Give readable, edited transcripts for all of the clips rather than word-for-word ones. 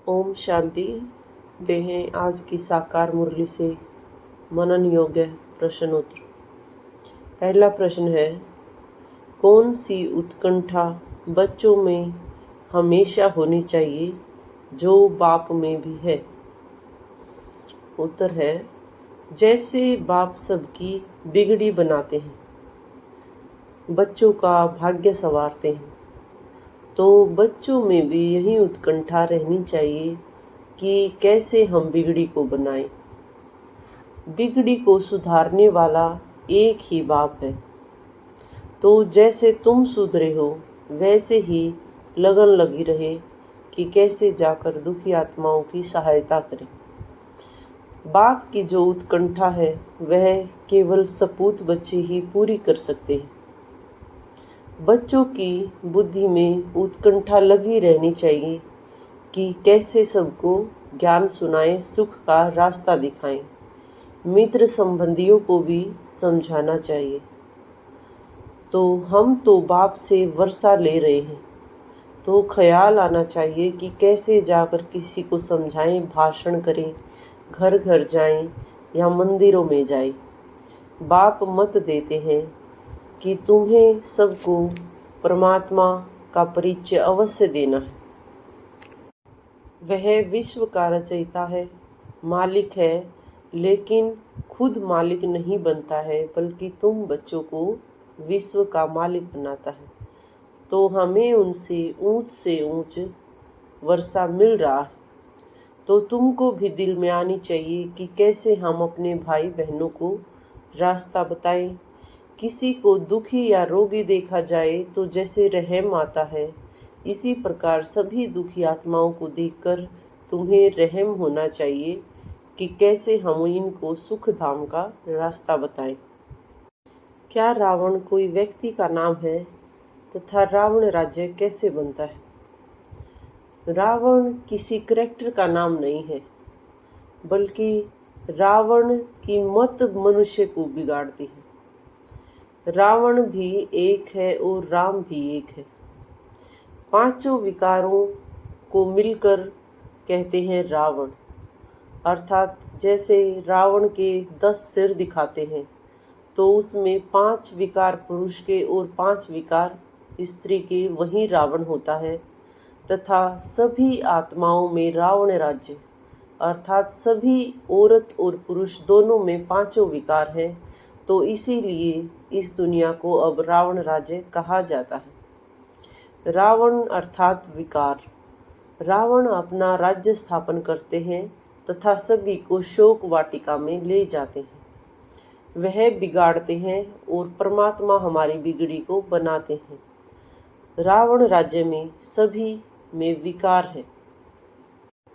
ओम शांति। देहें आज की साकार मुरली से मनन योग्य प्रश्नोत्तर। पहला प्रश्न है, कौन सी उत्कंठा बच्चों में हमेशा होनी चाहिए जो बाप में भी है? उत्तर है, जैसे बाप सबकी बिगड़ी बनाते हैं, बच्चों का भाग्य संवारते हैं, तो बच्चों में भी यही उत्कंठा रहनी चाहिए कि कैसे हम बिगड़ी को बनाएं। बिगड़ी को सुधारने वाला एक ही बाप है। तो जैसे तुम सुधरे हो वैसे ही लगन लगी रहे कि कैसे जाकर दुखी आत्माओं की सहायता करें। बाप की जो उत्कंठा है वह केवल सपूत बच्चे ही पूरी कर सकते हैं। बच्चों की बुद्धि में उत्कंठा लगी रहनी चाहिए कि कैसे सबको ज्ञान सुनाएं, सुख का रास्ता दिखाएं। मित्र संबंधियों को भी समझाना चाहिए। तो हम तो बाप से वर्षा ले रहे हैं, तो ख्याल आना चाहिए कि कैसे जाकर किसी को समझाएं, भाषण करें, घर घर जाएं या मंदिरों में जाएं। बाप मत देते हैं कि तुम्हें सबको परमात्मा का परिचय अवश्य देना है। वह विश्व का रचयिता है, मालिक है, लेकिन खुद मालिक नहीं बनता है, बल्कि तुम बच्चों को विश्व का मालिक बनाता है। तो हमें उनसे से ऊंच वर्षा मिल रहा है, तो तुमको भी दिल में आनी चाहिए कि कैसे हम अपने भाई बहनों को रास्ता बताएं। किसी को दुखी या रोगी देखा जाए तो जैसे रहम आता है, इसी प्रकार सभी दुखी आत्माओं को देखकर तुम्हें रहम होना चाहिए कि कैसे हम इनको सुख धाम का रास्ता बताएं। क्या रावण कोई व्यक्ति का नाम है तथा रावण राज्य कैसे बनता है? रावण किसी करैक्टर का नाम नहीं है, बल्कि रावण की मत मनुष्य को बिगाड़ती है। रावण भी एक है और राम भी एक है। पांचों विकारों को मिलकर कहते हैं रावण। अर्थात जैसे रावण के 10 सिर दिखाते हैं, तो उसमें 5 विकार पुरुष के और 5 विकार स्त्री के, वही रावण होता है। तथा सभी आत्माओं में रावण राज्य, अर्थात सभी औरत और पुरुष दोनों में पांचों विकार हैं, तो इसीलिए इस दुनिया को अब रावण राज्य कहा जाता है। रावण अर्थात विकार। रावण अपना राज्य स्थापन करते हैं तथा सभी को शोक वाटिका में ले जाते हैं। वह बिगाड़ते हैं और परमात्मा हमारी बिगड़ी को बनाते हैं। रावण राज्य में सभी में विकार है।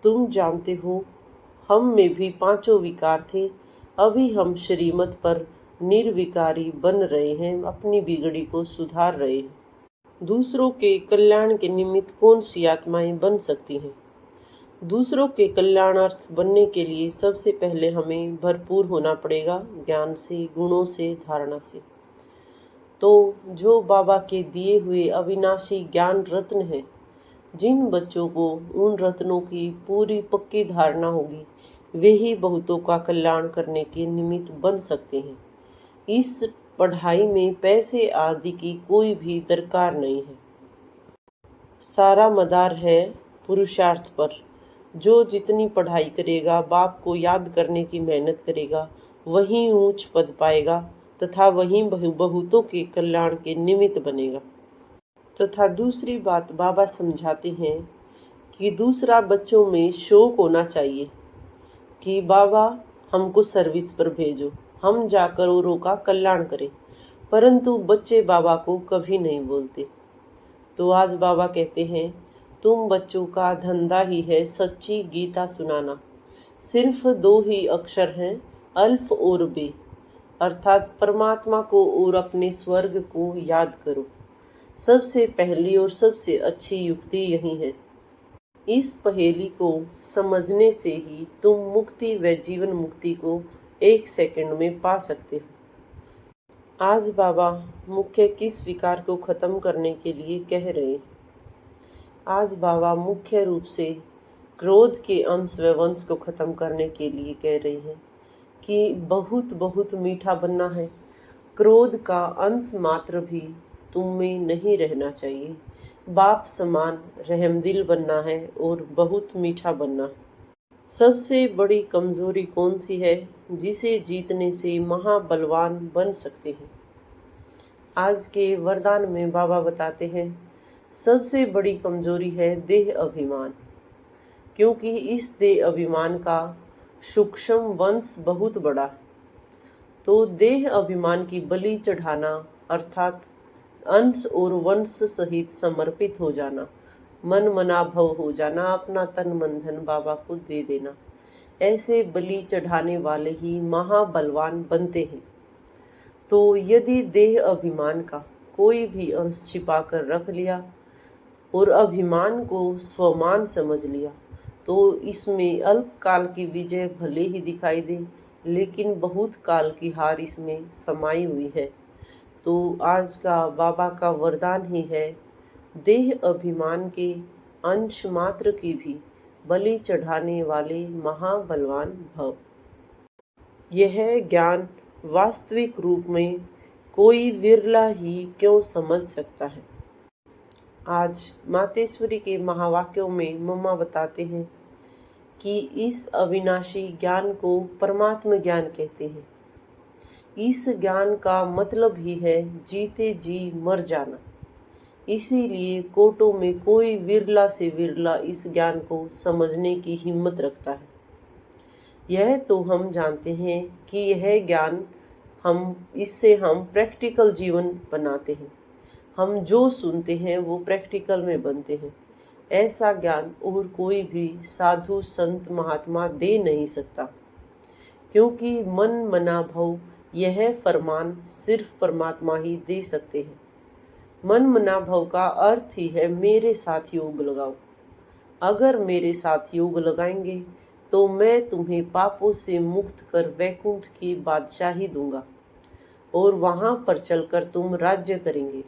तुम जानते हो, हम में भी पांचों विकार थे। अभी हम श्रीमत पर निर्विकारी बन रहे हैं, अपनी बिगड़ी को सुधार रहे हैं। दूसरों के कल्याण के निमित्त कौन सी आत्माएं बन सकती हैं? दूसरों के कल्याणार्थ बनने के लिए सबसे पहले हमें भरपूर होना पड़ेगा ज्ञान से, गुणों से, धारणा से। तो जो बाबा के दिए हुए अविनाशी ज्ञान रत्न हैं, जिन बच्चों को उन रत्नों की पूरी पक्की धारणा होगी, वे ही बहुतों का कल्याण करने के निमित्त बन सकते हैं। इस पढ़ाई में पैसे आदि की कोई भी दरकार नहीं है। सारा मदार है पुरुषार्थ पर। जो जितनी पढ़ाई करेगा, बाप को याद करने की मेहनत करेगा, वही ऊंच पद पाएगा तथा वही बहुतों के कल्याण के निमित्त बनेगा। तथा दूसरी बात बाबा समझाते हैं कि दूसरा बच्चों में शौक होना चाहिए कि बाबा हमको सर्विस पर भेजो, हम जाकर औरों का कल्याण करें। परंतु बच्चे बाबा को कभी नहीं बोलते। तो आज बाबा कहते हैं, तुम बच्चों का धंधा ही है सच्ची गीता सुनाना। सिर्फ 2 ही अक्षर हैं, अल्फ और बे, अर्थात परमात्मा को और अपने स्वर्ग को याद करो। सबसे पहली और सबसे अच्छी युक्ति यही है। इस पहेली को समझने से ही तुम मुक्ति व जीवन मुक्ति को 1 सेकंड में पा सकते हो। आज बाबा मुख्य किस विकार को खत्म करने के लिए कह रहे हैं? आज बाबा मुख्य रूप से क्रोध के अंश व वंश को खत्म करने के लिए कह रही हैं कि बहुत बहुत मीठा बनना है। क्रोध का अंश मात्र भी तुम में नहीं रहना चाहिए। बाप समान रहमदिल बनना है और बहुत मीठा बनना है। सबसे बड़ी कमजोरी कौन सी है जिसे जीतने से महाबलवान बन सकते हैं? आज के वरदान में बाबा बताते हैं सबसे बड़ी कमजोरी है देह अभिमान, क्योंकि इस देह अभिमान का सूक्ष्म वंश बहुत बड़ा है। तो देह अभिमान की बलि चढ़ाना अर्थात अंश और वंश सहित समर्पित हो जाना, मन मनाभव हो जाना, अपना तन मन धन बाबा को दे देना, ऐसे बलि चढ़ाने वाले ही महाबलवान बनते हैं। तो यदि देह अभिमान का कोई भी अंश छिपा कर रख लिया और अभिमान को स्वमान समझ लिया तो इसमें अल्पकाल की विजय भले ही दिखाई दे, लेकिन बहुत काल की हार इसमें समाई हुई है। तो आज का बाबा का वरदान ही है देह अभिमान के अंश मात्र की भी बलि चढ़ाने वाले महाबलवान भव। यह ज्ञान वास्तविक रूप में कोई विरला ही क्यों समझ सकता है। आज मातेश्वरी के महावाक्यों में मम्मा बताते हैं कि इस अविनाशी ज्ञान को परमात्मा ज्ञान कहते हैं। इस ज्ञान का मतलब ही है जीते जी मर जाना। इसीलिए कोटों में कोई विरला से विरला इस ज्ञान को समझने की हिम्मत रखता है। यह तो हम जानते हैं कि यह ज्ञान इससे हम प्रैक्टिकल जीवन बनाते हैं। हम जो सुनते हैं वो प्रैक्टिकल में बनते हैं। ऐसा ज्ञान और कोई भी साधु संत महात्मा दे नहीं सकता, क्योंकि मन मना भव यह फरमान सिर्फ परमात्मा ही दे सकते हैं। मन मना भव का अर्थ ही है मेरे साथ योग लगाओ। अगर मेरे साथ योग लगाएंगे तो मैं तुम्हें पापों से मुक्त कर वैकुंठ की बादशाही दूंगा और वहां पर चलकर तुम राज्य करेंगे।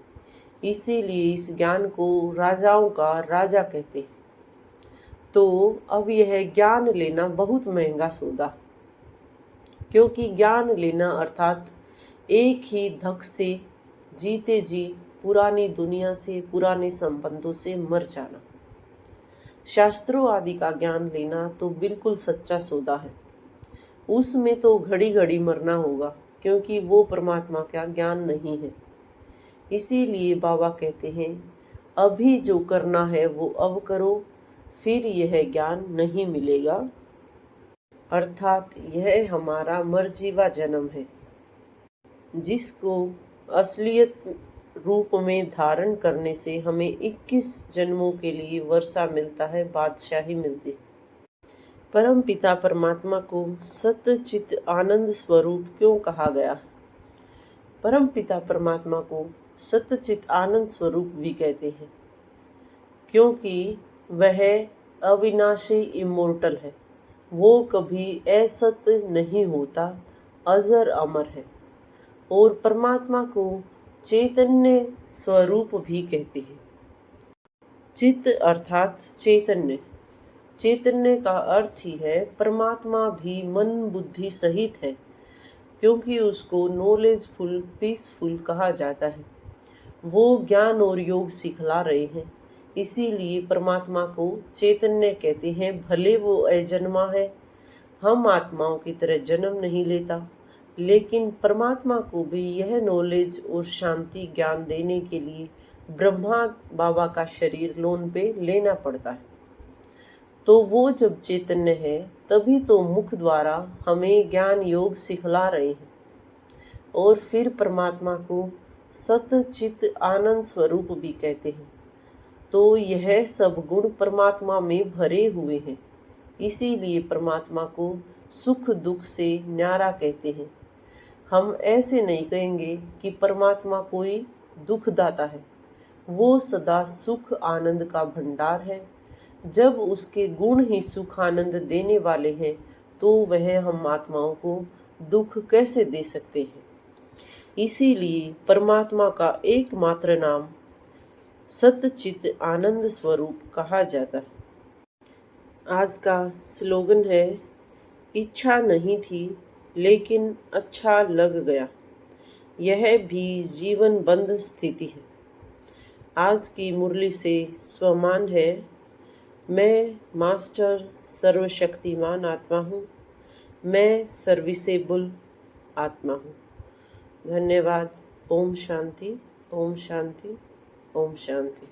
इसीलिए इस ज्ञान को राजाओं का राजा कहते हैं। तो अब यह ज्ञान लेना बहुत महंगा सौदा, क्योंकि ज्ञान लेना अर्थात एक ही धक से जीते जी पुरानी दुनिया से पुराने संबंधों से मर जाना। शास्त्रों आदि का ज्ञान लेना तो बिल्कुल सच्चा सौदा है। उसमें तो घड़ी घड़ी मरना होगा, क्योंकि वो परमात्मा का ज्ञान नहीं है। इसीलिए बाबा कहते हैं अभी जो करना है वो अब करो, फिर यह ज्ञान नहीं मिलेगा। अर्थात यह हमारा मर्जीवा जन्म है, जिसको असलियत रूप में धारण करने से हमें 21 जन्मों के लिए वर्षा मिलता है, बादशाही मिलती है। परम पिता परमात्मा को सत्य चित आनंद स्वरूप क्यों कहा गया? परम पिता परमात्मा को सत्य चित आनंद स्वरूप भी कहते हैं, क्योंकि वह अविनाशी इमोर्टल है। वो कभी असत्य नहीं होता, अजर अमर है। और परमात्मा को चैतन्य स्वरूप भी कहते हैं। चित्त अर्थात चैतन्य। चैतन्य का अर्थ ही है परमात्मा भी मन बुद्धि सहित है, क्योंकि उसको नॉलेजफुल पीसफुल कहा जाता है। वो ज्ञान और योग सिखला रहे हैं, इसीलिए परमात्मा को चैतन्य कहते हैं। भले वो अजन्मा है, हम आत्माओं की तरह जन्म नहीं लेता, लेकिन परमात्मा को भी यह नॉलेज और शांति ज्ञान देने के लिए ब्रह्मा बाबा का शरीर लोन पे लेना पड़ता है। तो वो जब चैतन्य है तभी तो मुख द्वारा हमें ज्ञान योग सिखला रहे हैं। और फिर परमात्मा को सत चित आनंद स्वरूप भी कहते हैं। तो यह सब गुण परमात्मा में भरे हुए हैं, इसीलिए परमात्मा को सुख दुख से न्यारा कहते हैं। हम ऐसे नहीं कहेंगे कि परमात्मा कोई दुखदाता है। वो सदा सुख आनंद का भंडार है। जब उसके गुण ही सुख आनंद देने वाले हैं तो वह हम आत्माओं को दुख कैसे दे सकते हैं। इसीलिए परमात्मा का एकमात्र नाम सतचित आनंद स्वरूप कहा जाता है। आज का स्लोगन है, इच्छा नहीं थी लेकिन अच्छा लग गया, यह भी जीवन बंध स्थिति है। आज की मुरली से स्वमान है, मैं मास्टर सर्वशक्तिमान आत्मा हूँ, मैं सर्विसेबल आत्मा हूँ। धन्यवाद। ओम शांति, ओम शांति, ओम शांति।